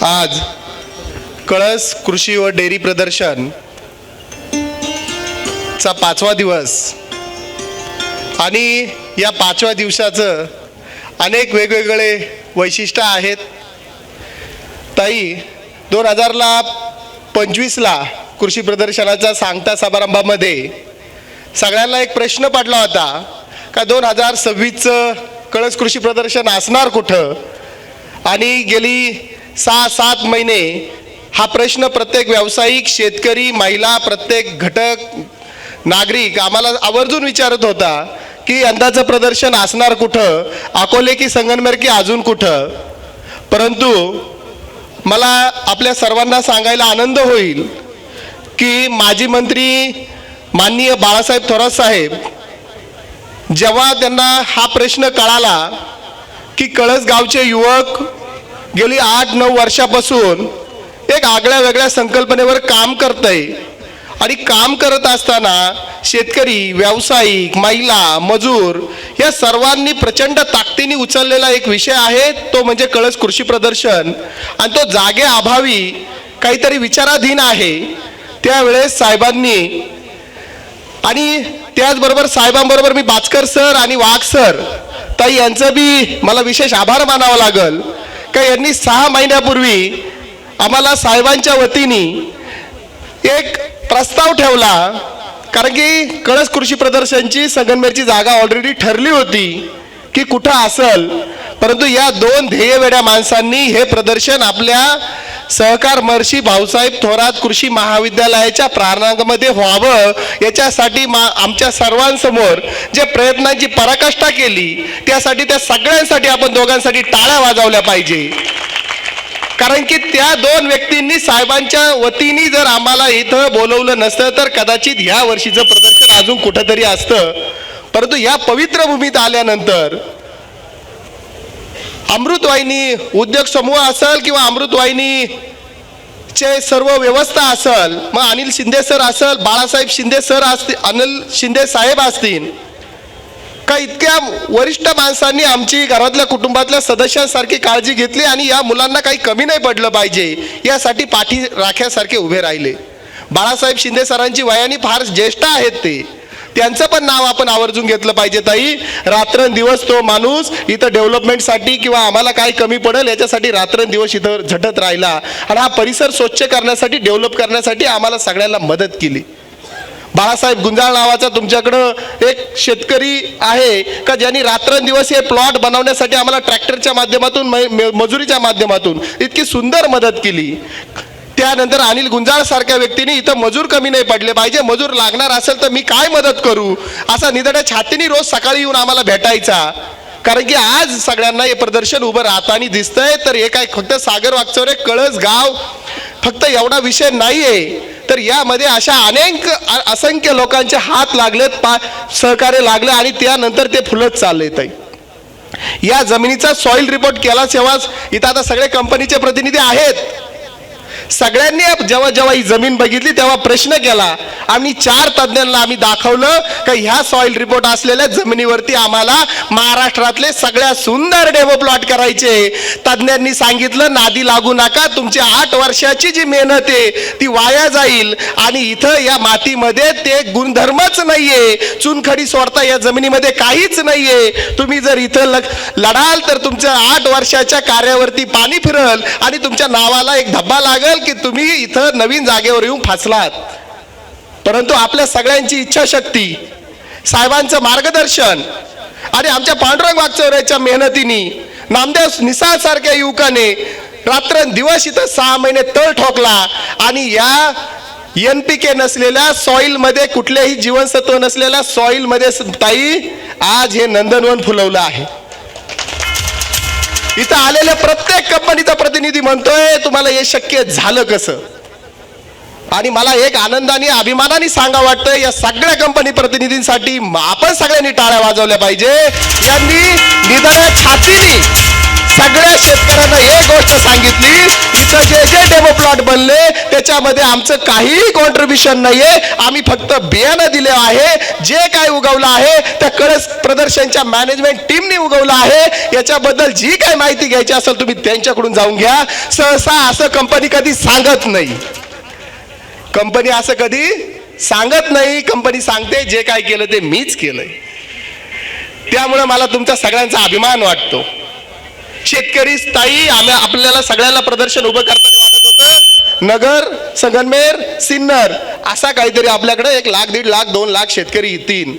आज कळस कृषी व डेअरी प्रदर्शन चा 5वा दिवस आणि या 5व्या दिवसाचं अनेक वेगवेगळे वैशिष्ट्य आहेत. ताई 2025ला कृषी प्रदर्शनाच्या सांगता समारंभामध्ये सगळ्यांना एक प्रश्न पडला होता का 2026चं कळस कृषी प्रदर्शन असणार कुठं. आणि गेली 6-7 महिने हा प्रश्न प्रत्येक व्यावसायिक, शेतकरी, महिला, प्रत्येक घटक, नागरिक आम्हाला आवर्जून विचारत होता की यंदाचं प्रदर्शन असणार कुठं, अकोले की संगमनेर की अजून कुठं. परंतु मला आपल्या सर्वांना सांगायला आनंद होईल की माजी मंत्री माननीय बाळासाहेब थोरात साहेब जेव्हा त्यांना हा प्रश्न कळाला की कळस गावचे युवक गेली 8-9 वर्षापासून एक आगळ्या वेगळ्या संकल्पनेवर काम करतंय आणि काम करत असताना शेतकरी, व्यावसायिक, महिला, मजूर या सर्वांनी प्रचंड ताकदीने उचललेला एक विषय आहे तो म्हणजे कळस कृषी प्रदर्शन. आणि तो जागेअभावी काहीतरी विचाराधीन आहे. त्यावेळेस साहेबांनी आणि त्याचबरोबर साहेबांबरोबर मी बाचकर सर आणि वाघ सर ताई यांचं बी मला विशेष आभार मानावं लागल का यांनी 6 महिन्यापूर्वी आम्हाला साहेबांच्या वतीने एक प्रस्ताव ठेवला. कारण की कळस कृषी प्रदर्शनची संगमनेरची जागा ऑलरेडी ठरली होती की कुठं असल. परंतु या 2 ध्येयवेड्या माणसांनी हे प्रदर्शन आपल्या सहकार महर्षी भाऊसाहेब थोरात कृषी महाविद्यालयाच्या प्रांगणामध्ये व्हावं याच्यासाठी आमच्या सर्वांसमोर जे प्रयत्नांची पराकाष्ठा केली त्यासाठी त्या सगळ्यांसाठी आपण दोघांसाठी टाळ्या वाजवल्या पाहिजे. कारण की त्या 2 व्यक्तींनी साहेबांच्या वतीने जर आम्हाला इथं बोलवलं नसतं तर कदाचित ह्या वर्षीचं प्रदर्शन अजून कुठंतरी असतं. परंतु या पवित्र भूमीत आल्यानंतर अमृतवाहिनी उद्योग समूह असेल किंवा अमृतवाहिनीचे सर्व व्यवस्था असेल, मग अनिल शिंदे सर असेल, बाळासाहेब शिंदे सर असतील, अनिल शिंदे साहेब असतील का इतक्या वरिष्ठ माणसांनी आमची घरातल्या कुटुंबातल्या सदस्यांसारखी काळजी घेतली आणि या मुलांना काही कमी नाही पडलं पाहिजे यासाठी पाठी राख्यासारखे उभे राहिले. बाळासाहेब शिंदे सरांची वयाने फार ज्येष्ठ आहेत त्यांचं पण नाव आपण आवर्जून घेतलं पाहिजे. ताई रात्रंदिवस तो माणूस इथं डेव्हलपमेंटसाठी किंवा आम्हाला काय कमी पडेल याच्यासाठी रात्रंदिवस इथं झटत राहिला आणि हा परिसर स्वच्छ करण्यासाठी, डेव्हलप करण्यासाठी आम्हाला सगळ्यांना मदत केली. बाळासाहेब गुंजाळ नावाचा तुमच्याकडं एक शेतकरी आहे का ज्यांनी रात्रंदिवस हे प्लॉट बनवण्यासाठी आम्हाला ट्रॅक्टरच्या माध्यमातून, मजुरीच्या माध्यमातून इतकी सुंदर मदत केली. त्यानंतर अनिल गुंजाळ सारख्या व्यक्तीने इथं मजूर कमी नाही पडले पाहिजे, मजूर लागणार असेल तर मी काय मदत करू असा निधड्या छातीने रोज सकाळी येऊन आम्हाला भेटायचा. कारण की आज सगळ्यांना हे प्रदर्शन उभं राहताना दिसतंय तर हे काय फक्त सागर वाकचौरे कळस गाव फक्त एवढा विषय नाहीये तर यामध्ये अशा अनेक असंख्य लोकांचे हात लागलेत, सहकार्य लागले आणि त्यानंतर ते फुलत चाललेत. या जमिनीचा सॉइल रिपोर्ट केला तेव्हाच इथं आता सगळे कंपनीचे प्रतिनिधी आहेत. सगळ्यांनी जेव्हा जेव्हा ही जमीन बघितली तेव्हा प्रश्न केला. आम्ही 4 तज्ञांना आम्ही दाखवलं का ह्या सॉइल रिपोर्ट असलेल्या जमिनीवरती आम्हाला महाराष्ट्रातले सगळ्यात सुंदर डेमो प्लॉट करायचे. तज्ञांनी सांगितलं नादी लागू नका, तुमची 8 वर्षाची जी मेहनत आहे ती वाया जाईल आणि इथं या मातीमध्ये ते गुणधर्मच नाहीये, चुनखडी सोडता या जमिनीमध्ये काहीच नाहीये. तुम्ही जर इथं लढाल तर तुमच्या 8 वर्षाच्या कार्यावरती पाणी फिरल आणि तुमच्या नावाला एक धब्बा लागेल की तुम्ही इथं नवीन जागेवर येऊन फासलात. परंतु आपल्या सगळ्यांची इच्छाशक्ती, साहेबांचं मार्गदर्शन आणि आमच्या पांडुरंग वाकचौरेच्या मेहनतीने नामदेव निसाळ सारख्या युवकाने रात्रंदिवस इथं 6 महिने तळ ठोकला आणि या NPK नसलेल्या सॉइल मध्ये, कुठलेही जीवनसत्व नसलेल्या सॉइल मध्ये ताई आज हे नंदनवन फुलवलं आहे. इथं आलेल्या प्रत्येक कंपनीचा प्रतिनिधी म्हणतोय तुम्हाला हे शक्य झालं कसं. आणि मला एक आनंदाने, अभिमानाने सांगा वाटतं या सगळ्या कंपनी प्रतिनिधींसाठी आपण सगळ्यांनी टाळ्या वाजवल्या पाहिजे. यांनी निधड्या छातीने सगळ्या शेतकऱ्यांना एक गोष्ट सांगितली इथं जे जे डेमो प्लॉट बनले त्याच्यामध्ये आमचं काहीही कॉन्ट्रीब्युशन नाहीये. आम्ही फक्त बियाणं दिले आहे. जे काय उगवलं आहे त्या कळस प्रदर्शनच्या मॅनेजमेंट टीमने उगवलं आहे. याच्याबद्दल जी काय माहिती घ्यायची असेल तुम्ही त्यांच्याकडून जाऊन घ्या. सहसा असं कंपनी कधी सांगत नाही. कंपनी असं कधी सांगत नाही. कंपनी सांगते जे काय केलं ते मीच केलंय. त्यामुळे मला तुमचा सगळ्यांचा अभिमान वाटतो. शेतकरी स्थायी आपल्याला सगळ्यांना प्रदर्शन उभं करताना वाटत होतं नगर, संगमनेर, सिन्नर असा काहीतरी आपल्याकडे 1 लाख, 1.5 लाख, 2 लाख शेतकरी येतील.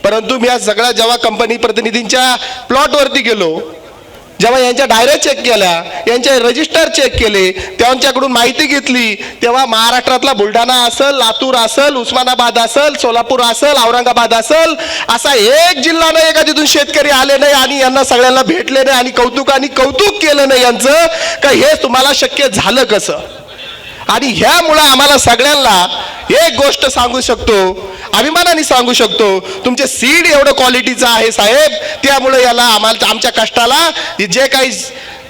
परंतु मी आज सगळ्या जेव्हा कंपनी प्रतिनिधींच्या प्लॉटवरती गेलो, जेव्हा यांच्या डायऱ्या चेक केल्या, यांचे रजिस्टर चेक केले, त्यांच्याकडून माहिती घेतली, तेव्हा महाराष्ट्रातला बुलढाणा असेल, लातूर असेल, उस्मानाबाद असेल, सोलापूर असेल, औरंगाबाद असेल, असा एक जिल्हा नाही एका तिथून शेतकरी आले नाही आणि यांना सगळ्यांना भेटले नाही आणि कौतुक केलं नाही यांचं का हे तुम्हाला शक्य झालं कसं. आणि ह्यामुळं आम्हाला सगळ्यांना एक गोष्ट सांगू शकतो, अभिमानाने सांगू शकतो, तुमचे सीड एवढं क्वालिटीचं आहे साहेब. त्यामुळे याला आमच्या कष्टाला जे काही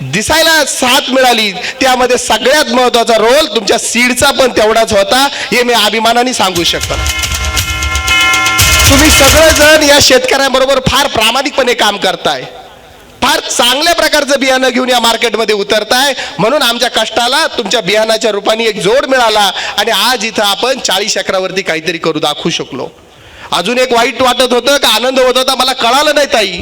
दिसायला साथ मिळाली त्यामध्ये सगळ्यात महत्वाचा रोल तुमच्या सीडचा पण तेवढाच होता. हे मी अभिमानाने सांगू शकतो. तुम्ही सगळेजण या शेतकऱ्यांबरोबर फार प्रामाणिकपणे काम करताय. फार चांगल्या प्रकारचं बियाणं घेऊन या मार्केटमध्ये उतरताय. म्हणून आमच्या कष्टाला तुमच्या बियाणाच्या रूपाने एक जोड मिळाला आणि आज इथं आपण 40 एकरावरती काहीतरी करू दाखवू शकलो. अजून एक वाईट वाटत होतं का आनंद होत होता, मला कळालं नाही ताई.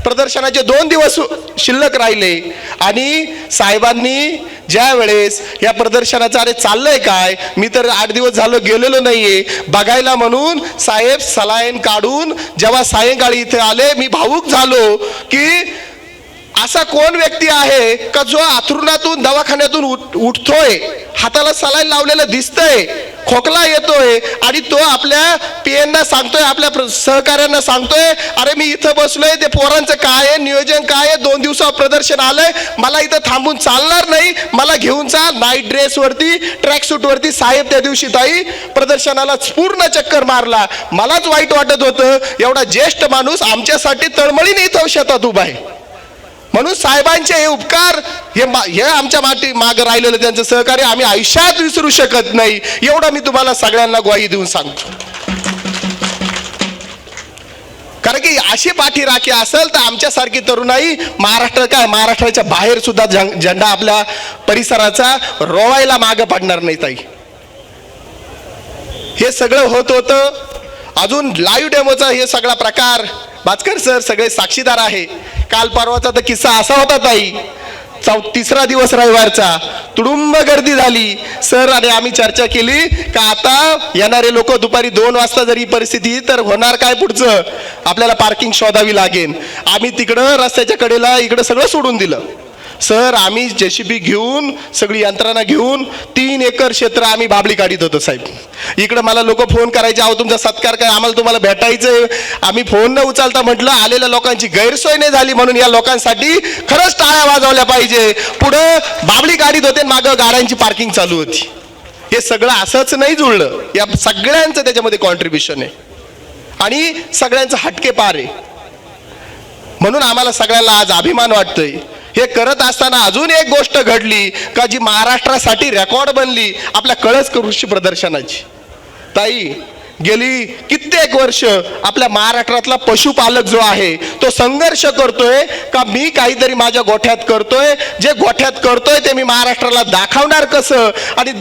प्रदर्शनाचे 2 दिवस शिल्लक राहिले आणि साहेबांनी ज्या वेळेस या प्रदर्शनाचं अरे चाललंय काय, मी तर 8 दिवस झालं गेलेलो नाहीये बघायला म्हणून, साहेब सलाईन काढून जेव्हा सायंकाळी इथे आले मी भावूक झालो की असा कोण व्यक्ती आहे का जो आथरुणातून दवाखान्यातून उठतोय, हाताला सलाईन लावलेलं दिसतंय, खोकला येतोय आणि तो आपल्या पीएनना सांगतोय, आपल्या सहकार्यांना सांगतोय अरे मी इथं बसलोय, ते पोरांचं काय आहे, नियोजन काय आहे, 2 दिवसावर प्रदर्शन आलंय, मला इथं थांबून चालणार नाही, मला घेऊन जा. नाईट ड्रेसवरती, ट्रॅकसूट वरती साहेब त्या दिवशी ताई प्रदर्शनाला पूर्ण चक्कर मारला. मलाच वाईट वाटत होतं, एवढा ज्येष्ठ माणूस आमच्यासाठी तळमळीने इथं शेतात उभा आहे. म्हणून साहेबांचे हे उपकार हे आमच्या मागे राहिलेलं त्यांचं सहकार्य आम्ही आयुष्यात विसरू शकत नाही. एवढं मी तुम्हाला सगळ्यांना ग्वाही देऊन सांगतो. कारण की अशी पाठीराखी असेल तर आमच्यासारखी तरुणाई महाराष्ट्राच्या बाहेर सुद्धा झेंडा आपल्या परिसराचा रोवायला मागे पडणार नाही ताई. हे सगळं होत होतं. अजून लाईव्ह डेमोचा हे सगळा प्रकार भास्कर सर सगळे साक्षीदार आहे. काल परवाचा तर किस्सा असा होता ताई, 3रा दिवस रविवारचा तुडुंब गर्दी झाली. सर आणि आम्ही चर्चा केली का आता येणारे लोक दुपारी 2 वाजता जरी परिस्थिती तर होणार काय, पुढचं आपल्याला पार्किंग शोधावी लागेल. आम्ही तिकडं रस्त्याच्या कडेला इकडं सगळं सोडून दिलं. सर आम्ही जेसीबी घेऊन सगळी यंत्रणा घेऊन 3 एकर क्षेत्र आम्ही बाबळी काढीत होतो साहेब. इकडे मला लोक फोन करायचे, अहो तुमचा सत्कार काय, आम्हाला तुम्हाला भेटायचंय. आम्ही फोन न उचलता म्हटलं आलेल्या लोकांची गैरसोय नाही झाली म्हणून या लोकांसाठी खरंच टाळ्या वाजवल्या पाहिजे. पुढं बाबळी काढीत होते, मागं गाड्यांची पार्किंग चालू होती. हे सगळं असंच नाही जुळलं, या सगळ्यांचं त्याच्यामध्ये कॉन्ट्रीब्युशन आहे आणि सगळ्यांचं हटके पार आहे. म्हणून आम्हाला सगळ्यांना आज अभिमान वाटतोय. हे करत असताना अजून एक गोष्ट घडली का जी महाराष्ट्रासाठी रेकॉर्ड बनली आपल्या कळस कृषी प्रदर्शनाची. ताई गेली कित्येक वर्ष आपल्या महाराष्ट्रातला पशुपालक जो आहे तो संघर्ष करतोय का मी काहीतरी माझ्या गोठ्यात करतोय, जे गोठ्यात करतोय ते मी महाराष्ट्राला दाखवणार कसं आणि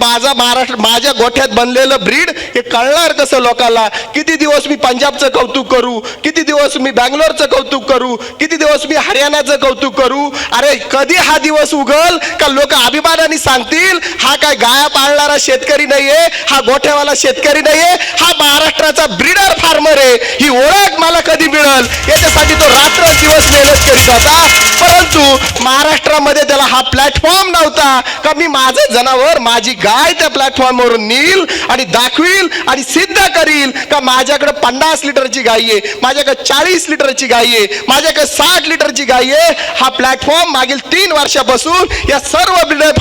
माझ्या गोठ्यात बनलेलं ब्रीड हे कळणार कसं लोकांना. किती दिवस मी पंजाबचं कौतुक करू, किती दिवस मी बँगलोरचं कौतुक करू, किती दिवस मी हरियाणाचं कौतुक करू. अरे कधी हा दिवस उगल का लोक अभिमानाने सांगतील हा काय गाया पाळणारा शेतकरी नाहीये, हा गोठ्यावाला शेतकरी नाहीये, हा महाराष्ट्राचा ब्रीडर फार्मर आहे. ही ओळख मला कधी मिळेल याच्यासाठी तो रात्रंदिवस मेहनत करीत होता. परंतु महाराष्ट्रामध्ये त्याला हा प्लॅटफॉर्म नव्हता का मी माझं जनावर माझी गाय त्या प्लॅटफॉर्मवर नेईल आणि दाखवील आणि सिद्ध करील का माझ्याकडे 50 लिटरची गाय आहे, माझ्याकडे 40 लिटरची गाय आहे, माझ्याकडे 60 लिटरची गाय आहे. हा प्लॅटफॉर्म मागील 3 वर्षापासून या सर्व ब्रीडर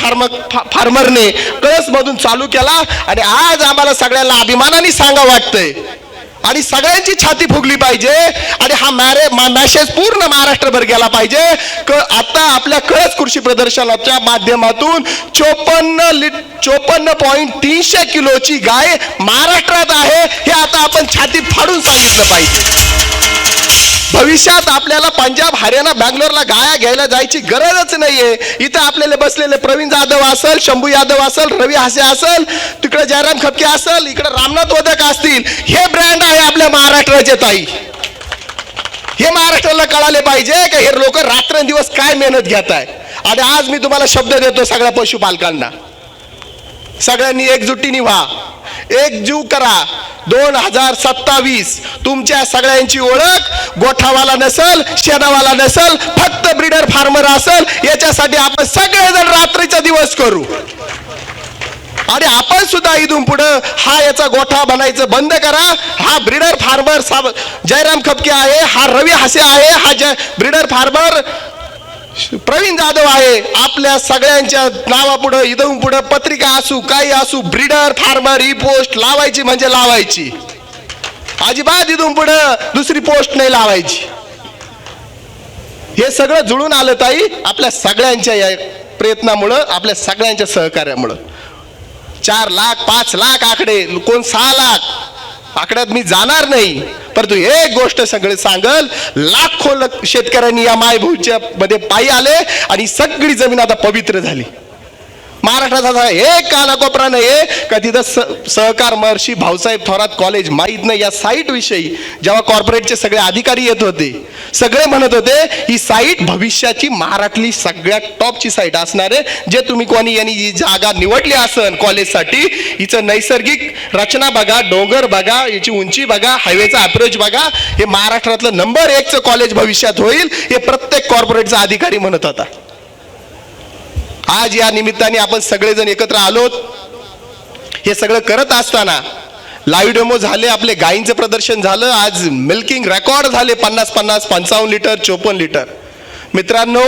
फार्मरने कळस मधून चालू केला आणि आज आम्हाला सगळ्यांना अभिमानाने सांगा वाटतंय आणि सगळ्यांची छाती फुगली पाहिजे आणि हा मॅसेज पूर्ण महाराष्ट्रभर गेला पाहिजे. आता आपल्या कळस कृषी प्रदर्शनाच्या माध्यमातून 54.300 किलोची गाय महाराष्ट्रात आहे हे आता आपण छाती फाडून सांगितलं पाहिजे. भविष्यात आपल्याला पंजाब, हरियाणा, बँगलोरला गाया घ्यायला जायची गरजच नाहीये. इथं आपल्याला बसलेले प्रवीण जाधव असेल, शंभू यादव असेल, रवी हासे असेल, तिकडे जयराम खपके असेल, इकडे रामनाथ वदक असतील, हे ब्रँड आहे आपल्या महाराष्ट्राचे ताई. हे महाराष्ट्राला कळाले पाहिजे की हे लोक रात्रंदिवस काय मेहनत घेत आहे. आणि आज मी तुम्हाला शब्द देतो सगळ्या पशुपालकांना, सगळ्यांनी एकजुटीने व्हा, एकजीव करा. 2027 तुमच्या सगळ्यांची ओळख गोठावाला नसल, शेणावाला नसल, फक्त ब्रीडर फार्मर असेल. याच्यासाठी आपण सगळेजण रात्रीचा दिवस करू आणि आपण सुद्धा इथून पुढे हा याचा गोठा बनायचं बंद करा. हा ब्रीडर फार्मर जयराम खपके आहे, हा रवी हासे आहे, हा ब्रीडर फार्मर प्रवीण जाधव आहे. आपल्या सगळ्यांच्या नावापुढे इथून पुढे पत्रिका असू काही असू ब्रीडर फार्मर ही पोस्ट लावायची म्हणजे लावायची. अजिबात इथून पुढे दुसरी पोस्ट नाही लावायची. हे सगळं जुळून आलं ताई आपल्या सगळ्यांच्या या प्रयत्नामुळं, आपल्या सगळ्यांच्या सहकार्यामुळं. 4 लाख 5 लाख आकडे, कोण 6 लाख आकड्यात मी जाणार नाही, परंतु एक गोष्ट सगळे सांगल, लाखो शेतकऱ्यांनी या मायभूमीच्या मध्ये पायी आले आणि सगळी जमीन आता पवित्र झाली. महाराष्ट्रात असा एक कानाकोपरा नाहीये का तिथं सहकार महर्षी भाऊसाहेब थोरात कॉलेज माहीत नाही. या साईट विषयी जेव्हा कॉर्पोरेटचे सगळे अधिकारी येत होते, सगळे म्हणत होते ही साईट भविष्याची महाराष्ट्रातली सगळ्यात टॉपची साईट असणार आहे. जे तुम्ही कोणी यांनी ही जागा निवडली असन कॉलेजसाठी, हिचं नैसर्गिक रचना बघा, डोंगर बघा, याची उंची बघा, हायवेचा अप्रोच बघा, हे महाराष्ट्रातलं नंबर 1चं कॉलेज भविष्यात होईल, हे प्रत्येक कॉर्पोरेटचा अधिकारी म्हणत होता. आज या निमित्ताने आपण सगळेजण एकत्र आलोत. हे सगळं करत असताना लाईव्ह डेमो झाले, आपले गायींचं प्रदर्शन झालं, आज मिल्किंग रेकॉर्ड झाले 50-50, 55 लिटर, 54 लिटर. मित्रांनो,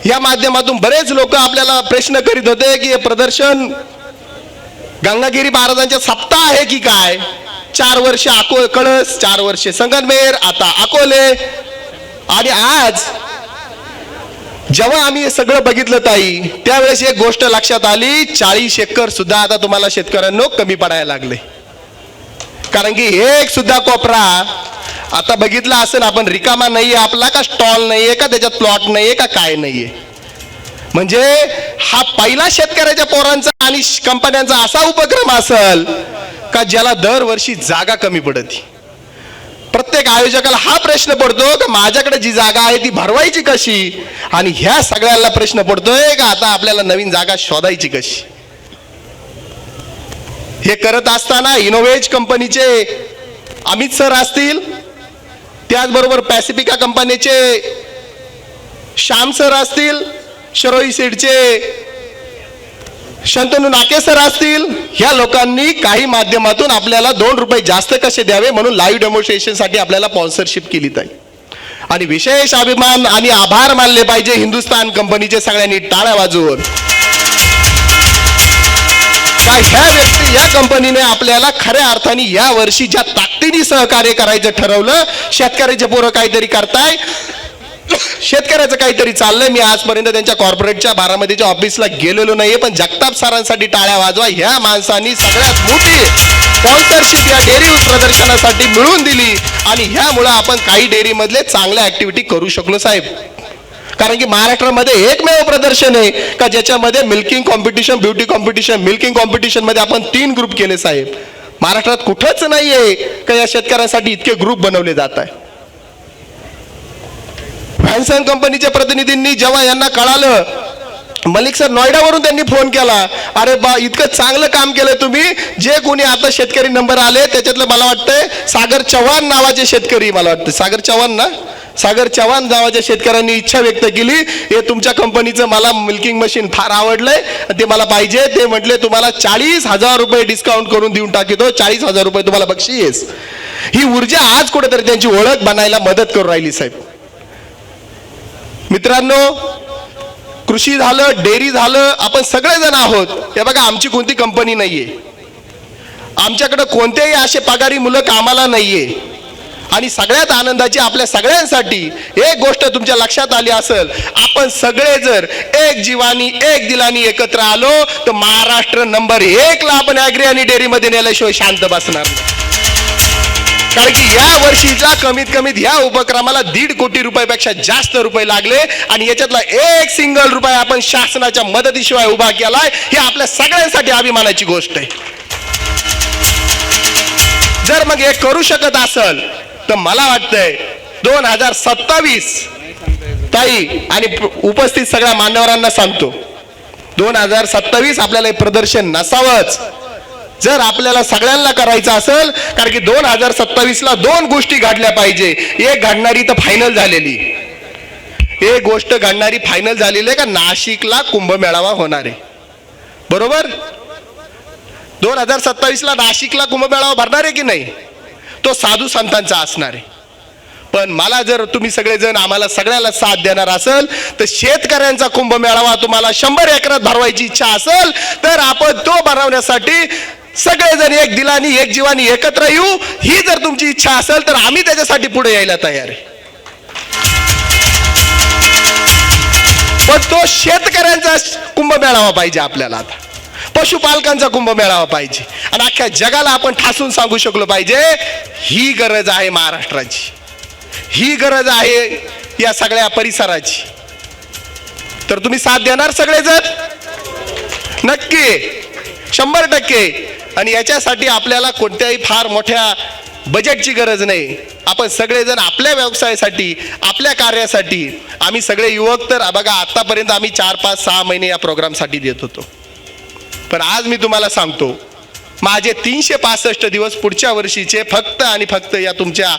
या माध्यमातून बरेच लोक आपल्याला प्रश्न करीत होते की हे प्रदर्शन गंगागिरी महाराजांच्या सप्ताह आहे की काय. 4 वर्ष कळस, 4 वर्ष संगमनेर, आता अकोले. आणि आज जेव्हा आम्ही हे सगळं बघितलं ताई, त्यावेळेस एक गोष्ट लक्षात आली, 40 एकर सुद्धा आता तुम्हाला शेतकऱ्यांनो कमी पडायला लागले. कारण की एक सुद्धा कोपरा आता बघितला असेल आपण रिकामा नाहीये आपला, का स्टॉल नाहीये, का त्याच्यात प्लॉट नाहीये, का काय नाहीये. म्हणजे हा पहिला शेतकऱ्याच्या पोरांचा आणि कंपन्यांचा असा उपक्रम असेल का ज्याला दरवर्षी जागा कमी पडते. प्रत्येक आयोजकाला हा प्रश्न पडतो की माझ्याकडे जी जागा आहे ती भरवायची कशी, आणि ह्या सगळ्याला प्रश्न पडतोय का आता आपल्याला नवीन जागा शोधायची कशी. हे करत असताना इनोव्हेज कंपनीचे अमित सर असतील, त्याचबरोबर पॅसिफिका कंपनीचे श्याम सर असतील, शरोई सीडचे शंतनू नाके सर असतील, ह्या लोकांनी काही माध्यमातून आपल्याला 2 रुपये जास्त कसे द्यावे म्हणून लाईव्ह डेमॉन्स्ट्रेशनसाठी आपल्याला स्पॉन्सरशिप केली ताई. आणि विशेष अभिमान आणि आभार मानले पाहिजे हिंदुस्तान कंपनीचे सगळ्यांनी टाळ्या वाजवून. काय ह्या व्यक्ती या कंपनीने आपल्याला खऱ्या अर्थाने या वर्षी ज्या ताकदीने सहकार्य करायचं ठरवलं, शेतकऱ्याचे पोरं काहीतरी करताय, शेतकऱ्याचं काहीतरी चाललंय. मी आजपर्यंत त्यांच्या कॉर्पोरेटच्या बारामतीच्या ऑफिसला गेलेलो नाहीये, पण जगताप सरांसाठी टाळ्या वाजवा. ह्या माणसांनी सगळ्यात मोठी स्पॉन्सरशिप या डेअरी प्रदर्शनासाठी मिळवून दिली आणि ह्यामुळे आपण काही डेअरी मधले चांगल्या ऍक्टिव्हिटी करू शकलो साहेब. कारण की महाराष्ट्रामध्ये एकमेव प्रदर्शन आहे का ज्याच्यामध्ये milking competition, beauty competition, milking competition मध्ये आपण 3 ग्रुप केले साहेब. महाराष्ट्रात कुठंच नाहीये का या शेतकऱ्यांसाठी इतके ग्रुप बनवले जात आहे. व्हॅन्सन कंपनीच्या प्रतिनिधींनी जेव्हा यांना कळालं, मलिक सर नोएडावरून त्यांनी फोन केला, अरे बा इतकं चांगलं काम केलं तुम्ही, जे कोणी आता शेतकरी नंबर आले त्याच्यातलं मला वाटतंय सागर चव्हाण नावाचे शेतकरी, मला वाटतं सागर चव्हाण ना, सागर चव्हाण नावाच्या शेतकऱ्यांनी इच्छा व्यक्त केली, हे तुमच्या कंपनीचं मला मिल्किंग मशीन फार आवडलंय, ते मला पाहिजे. ते म्हटले तुम्हाला 40,000 रुपये डिस्काउंट करून देऊन टाकितो, 40,000 रुपये तुम्हाला बक्षीस. ही ऊर्जा आज कुठेतरी त्यांची ओळख बनायला मदत करून राहिली साहेब. मित्रांनो, कृषी झालं, डेअरी झालं, आपण सगळेजण आहोत. हे बघा, आमची कोणती कंपनी नाहीये, आमच्याकडे कोणतेही असे पगारी मुलं कामाला नाहीये. आणि सगळ्यात आनंदाची आपल्या सगळ्यांसाठी एक गोष्ट तुमच्या लक्षात आली असेल, आपण सगळे जर एक जीवानी एक दिलानी एकत्र आलो तर महाराष्ट्र नंबर 1 ला आपण ॲग्री आणि डेअरीमध्ये नेल्याशिवाय शांत बसणार नाही. कारण की या वर्षीच्या कमीत कमीत या उपक्रमाला 1.5 कोटी रुपयापेक्षा जास्त रुपये लागले आणि याच्यातला एक सिंगल रुपया आपण शासनाच्या मदतीशिवाय उभा केलाय. ही आपल्या सगळ्यांसाठी अभिमानाची गोष्ट आहे. जर मग हे करू शकत असेल तर मला वाटतंय 2027 ताई आणि उपस्थित सगळ्या मान्यवरांना सांगतो, 2027 आपल्याला हे प्रदर्शन नसावंच. जर आपल्याला सगळ्यांना करायचं असेल, कारण की 2027 ला 2 गोष्टी घडल्या पाहिजे. एक घडणारी तर फायनल झालेली, एक गोष्ट घडणारी फायनल झालेली आहे का नाशिकला कुंभमेळावा होणार आहे. बरोबर, 2027 ला नाशिकला कुंभमेळावा भरणार आहे की नाही, तो साधू संतांचा असणार आहे. पण मला जर तुम्ही सगळेजण आम्हाला सगळ्याला साथ देणार असेल तर शेतकऱ्यांचा कुंभमेळावा तुम्हाला 100 एकरात भरवायची इच्छा असेल तर आपण तो भरवण्यासाठी सगळेजण एक दिलानी एक जीवानी एकत्र येऊ. ही जर तुमची इच्छा असेल तर आम्ही त्याच्यासाठी पुढे यायला तयार आहे. पण तो शेतकऱ्यांचा कुंभमेळावा पाहिजे आपल्याला, आता पशुपालकांचा कुंभमेळावा पाहिजे आणि अख्ख्या जगाला आपण ठासून सांगू शकलो पाहिजे ही गरज आहे महाराष्ट्राची, ही गरज आहे या सगळ्या परिसराची. तर तुम्ही साथ देणार सगळेजण नक्की 100%. आणि याच्यासाठी आपल्याला कोणत्याही फार मोठ्या बजेटची गरज नाही. आपण सगळेजण आपल्या व्यवसायासाठी आपल्या कार्यासाठी, आम्ही सगळे युवक तर बघा आतापर्यंत आम्ही 4, 5, 6 महिने या प्रोग्रामसाठी देत होतो. पण आज मी तुम्हाला सांगतो माझे 365 दिवस पुढच्या वर्षीचे फक्त आणि फक्त या तुमच्या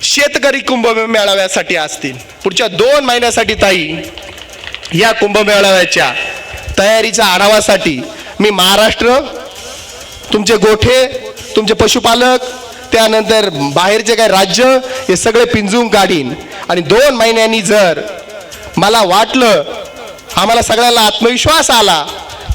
शेतकरी कुंभमेळाव्यासाठी असतील. पुढच्या 2 महिन्यासाठी ताई या कुंभमेळाव्याच्या तयारीचा आढावासाठी मी महाराष्ट्र, तुमचे गोठे, तुमचे पशुपालक, त्यानंतर बाहेरचे काही राज्य हे सगळे पिंजून काढीन. आणि 2 महिन्यांनी जर मला वाटलं, आम्हाला सगळ्याला आत्मविश्वास आला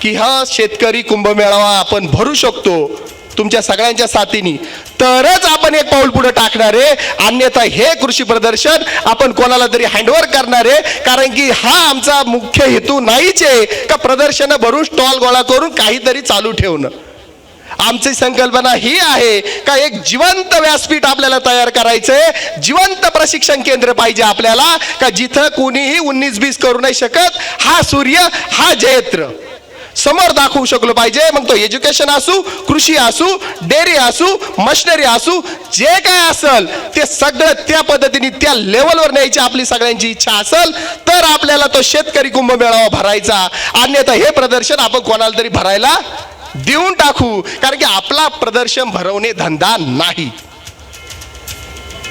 की हा शेतकरी कुंभमेळावा आपण भरू शकतो तुमच्या सगळ्यांच्या साथीने, तरच आपण एक पाऊल पुढे टाकणार आहे. अन्यथा हे कृषी प्रदर्शन आपण कोणाला तरी हँडओव्हर करणार आहे. कारण की हा आमचा मुख्य हेतू नाहीच आहे का प्रदर्शन भरून स्टॉल गोळा करून काहीतरी चालू ठेवणं. आमची संकल्पना ही आहे का एक जिवंत व्यासपीठ आपल्याला तयार करायचंय, जिवंत प्रशिक्षण केंद्र पाहिजे आपल्याला का जिथं कुणीही 19-20 करू नाही शकत. हा सूर्य, हा जयत्र समोर दाखवू शकलो पाहिजे. मग तो एज्युकेशन असू, कृषी असू, डेअरी असू, मशिनरी असू, जे काय असेल ते सगळं त्या पद्धतीने त्या लेवलवर न्यायची आपली सगळ्यांची इच्छा असेल तर आपल्याला तो शेतकरी कुंभमेळावा भरायचा. अन्यथा हे प्रदर्शन आपण कोणाला तरी भरायला देऊन टाकू. कारण की आपला प्रदर्शन भरवणे धंदा नाही.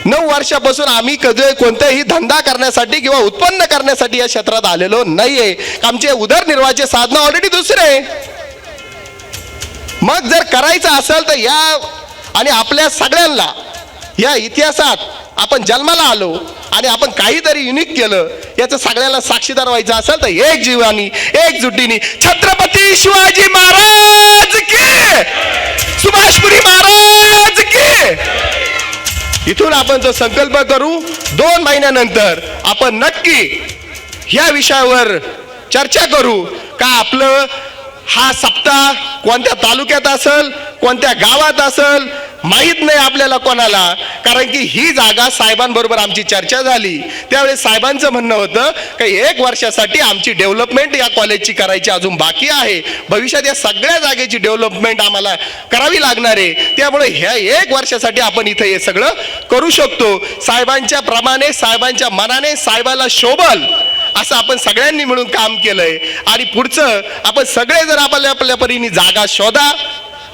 9 वर्षापासून आम्ही कधी कोणताही धंदा करण्यासाठी किंवा उत्पन्न करण्यासाठी या क्षेत्रात आलेलो नाहीये. आमचे उदरनिर्वाहाचे साधन ऑलरेडी दुसरे. मग जर करायचं असेल तर या आणि आपल्या सगळ्यांना या इतिहासात आपण जन्माला आलो आणि आपण काहीतरी युनिक केलं याचं सगळ्यांना साक्षीदार व्हायचं असेल तर एक जीवानी एकजुटीने छत्रपती शिवाजी महाराज की, सुभाषपुरी महाराज की, इथून आपण जो संकल्प करू 2 महिन्यानंतर आपण नक्की ह्या विषयावर चर्चा करू का आपलं हा सप्ताह कोणत्या तालुक्यात असेल, कोणत्या गावात असेल माहित नाही आपल्याला कोणाला. कारण की ही जागा साहेबांबरोबर आमची चर्चा झाली त्यावेळेस साहेबांचं म्हणणं होतं की 1 वर्षासाठी आमची डेव्हलपमेंट या कॉलेजची करायची अजून बाकी आहे. भविष्यात या सगळ्या जागेची डेव्हलपमेंट आम्हाला करावी लागणार आहे. त्यामुळे ह्या 1 वर्षासाठी आपण इथे हे सगळं करू शकतो. साहेबांच्या प्रमाणे, साहेबांच्या मनाने, साहेबाला शोभल असं आपण सगळ्यांनी मिळून काम केलंय. आणि पुढचं आपण सगळे जर आपल्या परीने जागा शोधा,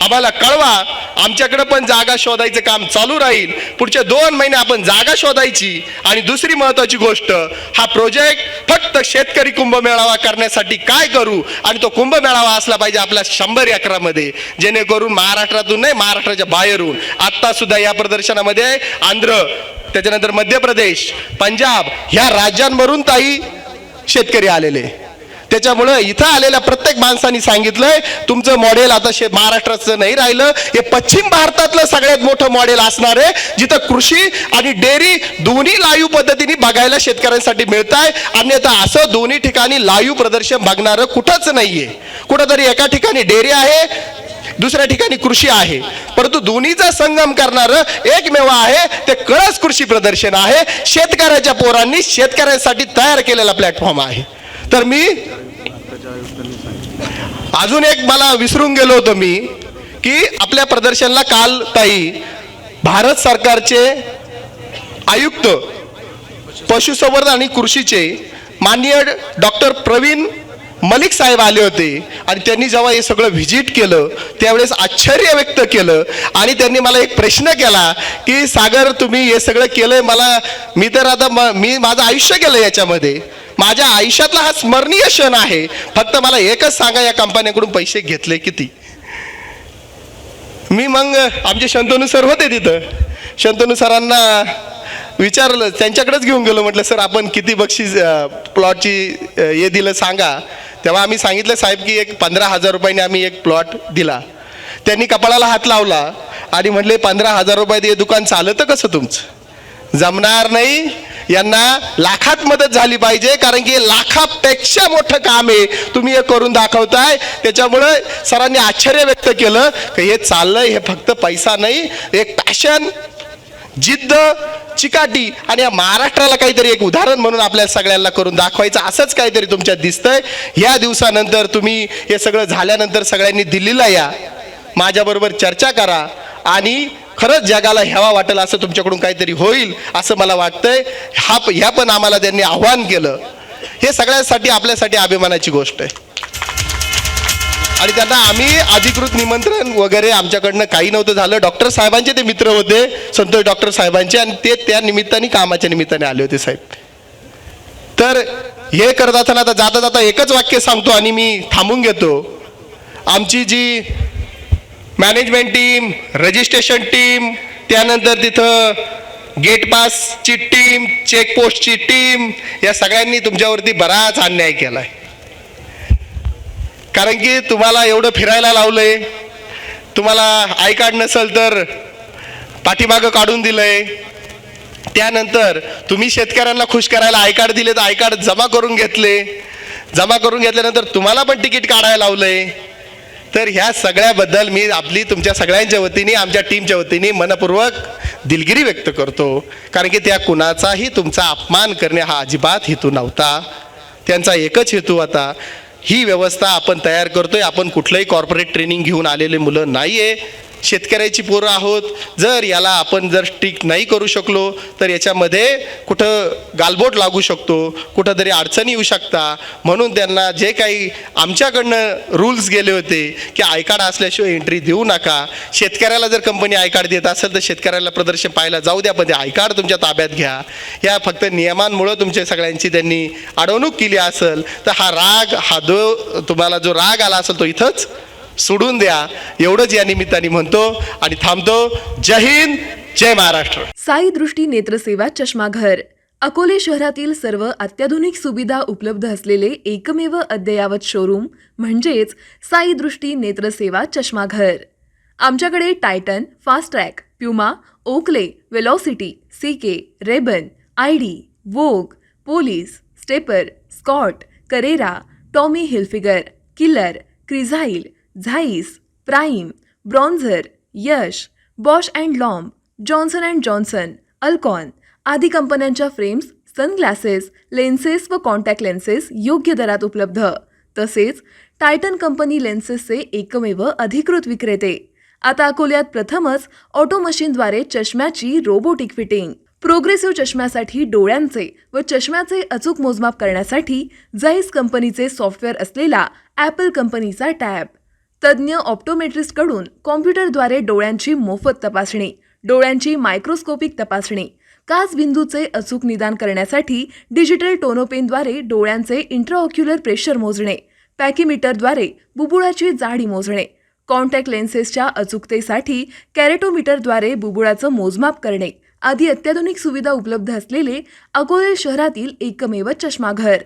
आम्हाला कळवा. आमच्याकडे पण जागा शोधायचं काम चालू राहील. पुढच्या 2 महिने आपण जागा शोधायची. आणि दुसरी महत्वाची गोष्ट, हा प्रोजेक्ट फक्त शेतकरी कुंभमेळावा करण्यासाठी काय करू, आणि तो कुंभमेळावा असला पाहिजे आपल्या 100 एकरामध्ये, जेणेकरून महाराष्ट्रातून नाही महाराष्ट्राच्या बाहेरून. आता सुद्धा या प्रदर्शनामध्ये आंध्र, त्याच्यानंतर मध्य प्रदेश, पंजाब ह्या राज्यांवरून ताई शेतकरी आलेले. त्याच्यामुळं इथं आलेल्या प्रत्येक माणसाने सांगितलंय तुमचं मॉडेल आता महाराष्ट्राचं नाही राहिलं, हे पश्चिम भारतातलं सगळ्यात मोठं मॉडेल असणार आहे, जिथं कृषी आणि डेअरी दोन्ही लाईव्ह पद्धतीने बघायला शेतकऱ्यांसाठी मिळत आहे. अन्यथा असं दोन्ही ठिकाणी लाईव्ह प्रदर्शन बघणारं कुठंच नाहीये. कुठंतरी एका ठिकाणी डेअरी आहे, दुसऱ्या ठिकाणी कृषी आहे, परंतु दोन्हीचा संगम करणारं एकमेव आहे ते कळस कृषी प्रदर्शन आहे. शेतकऱ्याच्या पोरांनी शेतकऱ्यांसाठी तयार केलेला प्लॅटफॉर्म आहे. तर मी अजून एक मला विसरून गेलो होतो मी, की आपल्या प्रदर्शनाला काल ताई भारत सरकारचे आयुक्त पशुसंवर्धन आणि कृषीचे माननीय डॉक्टर प्रवीण मलिक साहेब आले होते आणि त्यांनी जेव्हा हे सगळं व्हिजिट केलं त्यावेळेस आश्चर्य व्यक्त केलं आणि त्यांनी मला एक प्रश्न केला की सागर तुम्ही हे सगळं केलंय, मी तर आता मी माझं आयुष्य गेलं याच्यामध्ये, माझ्या आयुष्यातला हा स्मरणीय क्षण आहे, फक्त मला एकच सांगा या कंपन्यांकडून पैसे घेतले किती. मी मग आमचे शंतनू सर होते तिथं, शंतनू सरांना विचारलं, त्यांच्याकडेच घेऊन गेलो, म्हटलं सर आपण किती बक्षीस प्लॉटची हे दिलं सांगा. तेव्हा आम्ही सांगितलं साहेब की एक 15,000 रुपयांनी आम्ही एक प्लॉट दिला. त्यांनी कपाळाला हात लावला आणि म्हटले 15,000 रुपयात हे दुकान चालतं कसं तुमचं, जमणार नाही, यांना लाखात मदत झाली पाहिजे, कारण की लाखापेक्षा मोठं काम आहे तुम्ही हे करून दाखवताय. त्याच्यामुळं सरांनी आश्चर्य व्यक्त केलं की हे चाललंय, हे फक्त पैसा नाही, एक पॅशन, जिद्द, चिकाटी आणि या महाराष्ट्राला काहीतरी एक उदाहरण म्हणून आपल्या सगळ्यांना करून दाखवायचं असंच काहीतरी तुमच्यात दिसतंय. या दिवसानंतर तुम्ही हे सगळं झाल्यानंतर सगळ्यांनी दिल्लीला या, माझ्याबरोबर चर्चा करा आणि खरंच जगाला हेवा वाटेल असं तुमच्याकडून काहीतरी होईल असं मला वाटतंय. ह्या पण आम्हाला त्यांनी आव्हान केलं, हे सगळ्यांसाठी आपल्यासाठी अभिमानाची गोष्ट आहे. आणि त्यांना आम्ही अधिकृत निमंत्रण वगैरे आमच्याकडनं काही नव्हतं झालं. डॉक्टर साहेबांचे ते मित्र होते, संतोष डॉक्टर साहेबांचे, आणि ते त्या निमित्ताने कामाच्या निमित्ताने आले होते साहेब. तर हे करत असताना आता जाता जाता एकच वाक्य सांगतो आणि मी थांबून घेतो. आमची जी मॅनेजमेंट टीम, रजिस्ट्रेशन टीम, त्यानंतर तिथं गेट पासची टीम, चेकपोस्टची टीम, या सगळ्यांनी तुमच्यावरती बराच अन्याय केला आहे. कारण की तुम्हाला एवढं फिरायला लावलंय, तुम्हाला आय कार्ड नसेल तर पाठीमागं काढून दिलंय, त्यानंतर तुम्ही शेतकऱ्यांना खुश करायला आय कार्ड दिले तर आय कार्ड जमा करून घेतल्यानंतर तुम्हाला पण तिकीट काढायला लावलंय. तर ह्या सगळ्याबद्दल मी आपली तुमच्या सगळ्यांच्या वतीने, आमच्या टीमच्या वतीने मनपूर्वक दिलगिरी व्यक्त करतो. कारण की त्या कुणाचाही तुमचा अपमान करणे हा अजिबात हेतू नव्हता. त्यांचा एकच हेतू होता, ही व्यवस्था आपण तयार करतोय, आपण कुठलंही कॉर्पोरेट ट्रेनिंग घेऊन आलेले मुलं नाही आहे, शेतकऱ्याची पोरं आहोत. जर याला आपण जर स्ट्रिक्ट नाही करू शकलो तर याच्यामध्ये कुठं गालबोट लागू शकतो, कुठंतरी अडचणी येऊ शकता. म्हणून त्यांना जे काही आमच्याकडनं रूल्स गेले होते की आय कार्ड असल्याशिवाय एंट्री देऊ नका, शेतकऱ्याला जर कंपनी आय कार्ड देत असेल तर शेतकऱ्याला प्रदर्शन पाहायला जाऊ द्या, पण ते आय कार्ड तुमच्या ताब्यात घ्या. या फक्त नियमांमुळं तुमच्या सगळ्यांची त्यांनी अडवणूक केली असेल तर हा राग, तुम्हाला जो राग आला असेल तो इथंच सोडून द्या, एवढंच या निमित्ताने म्हणतो आणि थांबतो. जय हिंद, जय महाराष्ट्र. साई दृष्टी नेत्रसेवा चष्माघर अकोले शहरातील सर्व अत्याधुनिक सुविधा उपलब्ध असलेले एकमेव अद्ययावत शोरूम म्हणजेच साई दृष्टी नेत्रसेवा चष्माघर. आमच्याकडे Titan, Fastrack, Puma, Oakley, Velocity, CK, Ray-Ban, IDEE, Vogue, Police, Stepper, Scott, Carrera, Tommy Hilfiger, Killer, Crizal, Zeiss, Prime, Bronzer, Yash, Bausch and Lomb, Johnson and Johnson, Alcon आदी कंपन्यांच्या फ्रेम्स, सनग्लासेस, लेन्सेस व contact lenses योग्य दरात उपलब्ध. तसेच Titan company लेन्सेसचे एकमेव अधिकृत विक्रेते. आता अकोल्यात प्रथमच ऑटो मशीनद्वारे चष्म्याची रोबोटिक फिटिंग. प्रोग्रेसिव्ह चष्म्यासाठी डोळ्यांचे व चष्म्याचे अचूक मोजमाप करण्यासाठी जाईस कंपनीचे सॉफ्टवेअर असलेला ॲपल कंपनीचा टॅब. तज्ज्ञ ऑप्टोमेट्रिस्टकडून कॉम्प्युटरद्वारे डोळ्यांची मोफत तपासणी, डोळ्यांची मायक्रोस्कोपिक तपासणी, काच बिंदूचे अचूक निदान करण्यासाठी डिजिटल टोनोपेनद्वारे डोळ्यांचे इंट्राऑक्युलर प्रेशर मोजणे, पॅकीमीटरद्वारे बुबुळाची जाडी मोजणे, कॉन्टॅक्ट लेन्सेसच्या अचूकतेसाठी कॅरेटोमीटरद्वारे बुबुळाचं मोजमाप करणे आदी अत्याधुनिक सुविधा उपलब्ध असलेले अकोले शहरातील एकमेव चष्माघर.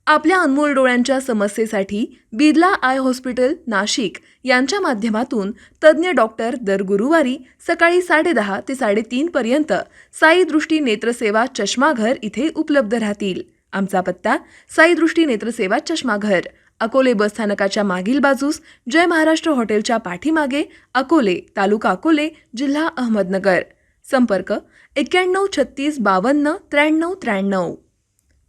आपल्या अनमोल डोळ्यांच्या समस्येसाठी बिर्ला आय हॉस्पिटल नाशिक यांच्या माध्यमातून तज्ज्ञ डॉक्टर दर गुरुवारी सकाळी 10:30 ते 3:30 पर्यंत साई दृष्टी नेत्रसेवा चष्माघर इथे उपलब्ध राहतील. आमचा पत्ता साई दृष्टी नेत्रसेवा चष्माघर, अकोले बस स्थानकाच्या मागील बाजूस, जय महाराष्ट्र हॉटेलच्या पाठीमागे, अकोले, तालुका अकोले, जिल्हा अहमदनगर. संपर्क 91 36 52 93 93.